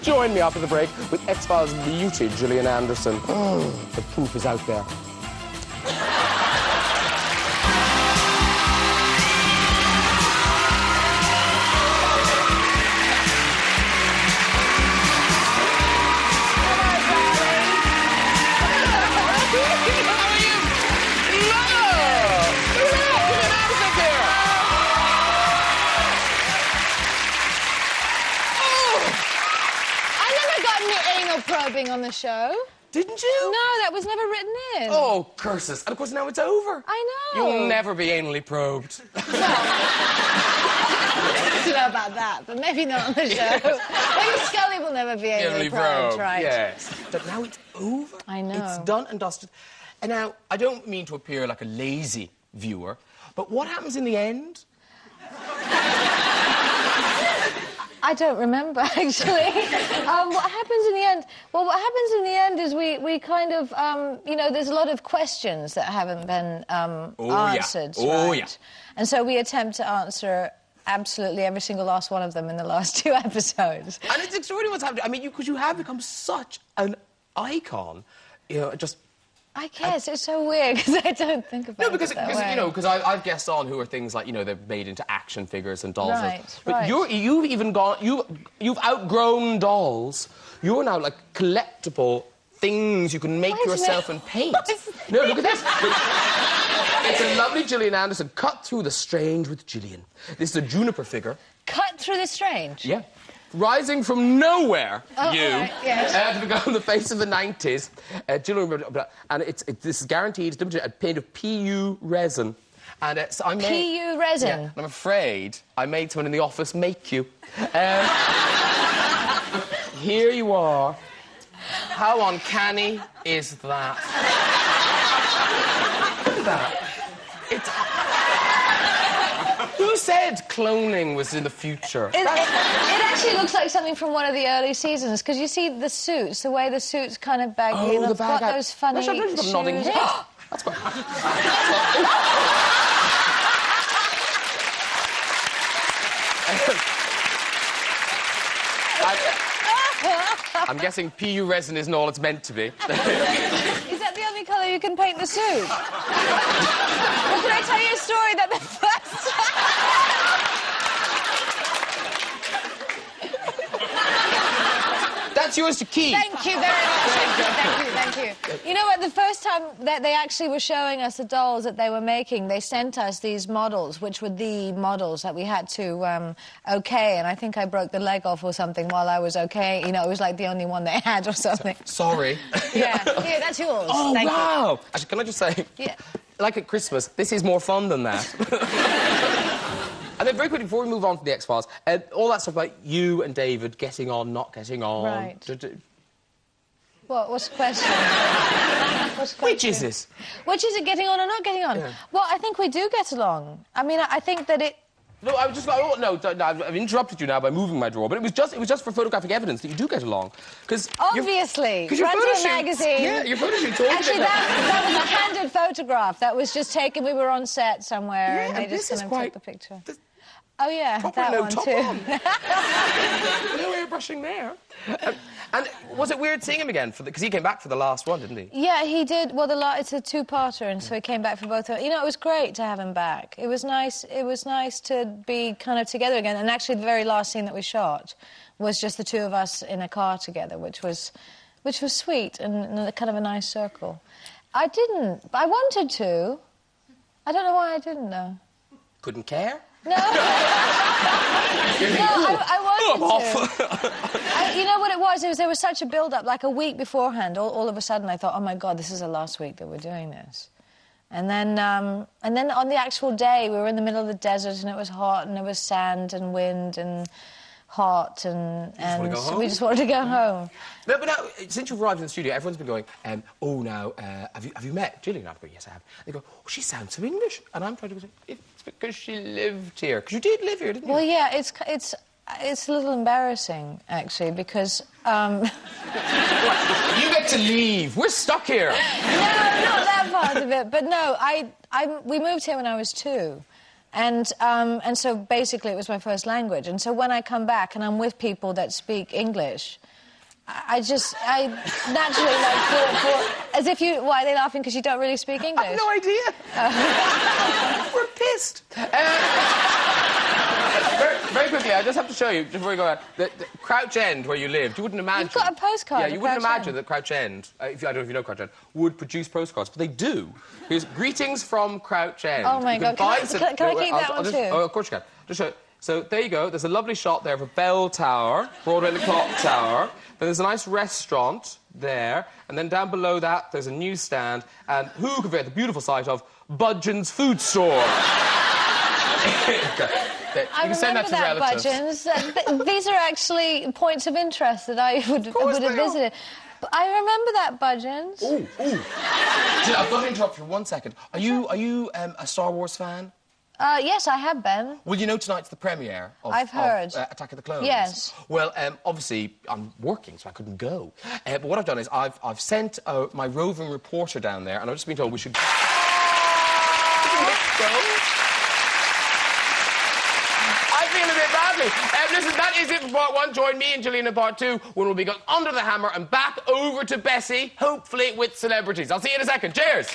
Join me after the break with X-Files beauty Gillian Anderson. The proof is out there. Probing on the show. Didn't you? No, that was never written in. Oh, curses. And of course now it's over. I know. You'll never be anally probed. I don't know about that, but maybe not on the show. Maybe Scully will never be anally probed, right? Yes. But now it's over. I know. It's done and dusted. And now, I don't mean to appear like a lazy viewer, but what happens in the end? I don't remember, actually. What happens in the end? Well, what happens in the end is we kind of, you know, there's a lot of questions that haven't been answered. Yeah. Oh, right? yeah. And so we attempt to answer absolutely every single last one of them in the last 2 episodes. And it's extraordinary what's happening. I mean, because you have become such an icon, you know, just... I guess it's so weird because I don't think about it that way. You know, because I've guests on who are things like, you know, they're made into action figures and dolls. Right, but right. you've even gone, you've outgrown dolls. You're now like collectible things you can make yourself and paint. No, look at this. It's a lovely Gillian Anderson cut through the strange with Gillian. This is a juniper figure. Cut through the strange? Yeah. Rising from nowhere, right, yes. to become the face of the 90s. Gillian, and this is guaranteed. It's made of PU resin. And so I made... PU resin? Yeah, and I'm afraid I made someone in the office make you. Here you are. How uncanny is that? Look at that. Who said cloning was in the future? It actually looks like something from one of the early seasons, because you see the suits, the way the suits kind of bag in. The bag got those funny shoes. Nodding head. That's quite... I'm guessing PU resin isn't all it's meant to be. Is that the only colour you can paint the suit? Well, can I tell you a story that the first That's yours to keep. Thank you very much. Thank you. You know what? The first time that they actually were showing us the dolls that they were making, they sent us these models, which were the models that we had to OK, and I think I broke the leg off or something while I was OK. You know, it was like the only one they had or something. Sorry. Yeah, here, that's yours. Oh, Thank wow. you. Actually, can I just say... Yeah. Like at Christmas, this is more fun than that. And then very quickly, before we move on to the X-Files, all that stuff about you and David getting on, not getting on... Right. What's the question? Which is this? Which is it, getting on or not getting on? Yeah. Well, I think we do get along. I mean, I think that it... No, I was just like, no, I've interrupted you now by moving my drawer, but it was just for photographic evidence that you do get along. Because obviously, your run photo to a shoot, magazine. Yeah, your photo shoot told Actually, that was a candid photograph. That was just taken. We were on set somewhere, and they just kind of took the picture. Oh yeah, that one too. No airbrushing there. And was it weird seeing him again? Because he came back for the last one, didn't he? Yeah, he did. Well, it's a two-parter, and so he came back for both. You know, it was great to have him back. It was nice. It was nice to be kind of together again. And actually, the very last scene that we shot was just the two of us in a car together, which was sweet and kind of a nice circle. I didn't. I wanted to. I don't know why I didn't, though. Couldn't care? No. No, I wanted to. You know what it was? There was such a build-up, like a week beforehand. All of a sudden, I thought, oh, my God, this is the last week that we're doing this. And then on the actual day, we were in the middle of the desert, and it was hot, and there was sand and wind and hot, and we just wanted to go home. No, but now, since you've arrived in the studio, everyone's been going, oh, now, have you met Gillian? I've gone, yes, I have. They go, oh, she sounds so English. And I'm trying to go, it's because she lived here. Because you did live here, didn't you? Well, yeah, it's a little embarrassing, actually, because... You get to leave. We're stuck here. No, not that part of it. But no, we moved here when I was 2. And so basically it was my first language. And so when I come back and I'm with people that speak English, I naturally like as if you... Why are they laughing? Because you don't really speak English? I have no idea. We're pissed. Very quickly, I just have to show you, before we go out, the Crouch End, where you lived, you wouldn't imagine... You've got a postcard. Yeah, you wouldn't imagine that Crouch End, I don't know if you know Crouch End, would produce postcards, but they do. Here's greetings from Crouch End. Oh, my God. Can I keep that one, too? Oh, of course you can. Just show it. So, there you go. There's a lovely shot there of a bell tower, Broadway the Clock Tower. Then there's a nice restaurant there. And then down below that, there's a newsstand. And who could forget the beautiful sight of Budgeon's Food Store? You can send that to relatives. Budgeon's. These are actually points of interest that I would have visited. But I remember that Budgeon's. Ooh. I've got to interrupt you for 1 second. Are you a Star Wars fan? Yes, I have been. Well, you know tonight's the premiere of, I've heard. Attack of the Clones. Yes. Well, obviously, I'm working, so I couldn't go. But what I've done is I've sent my roving reporter down there, and I've just been told we should... I feel a bit badly. Listen, that is it for part one. Join me and Gillian in part two, when we'll be going under the hammer and back over to Bessie, hopefully with celebrities. I'll see you in a second. Cheers!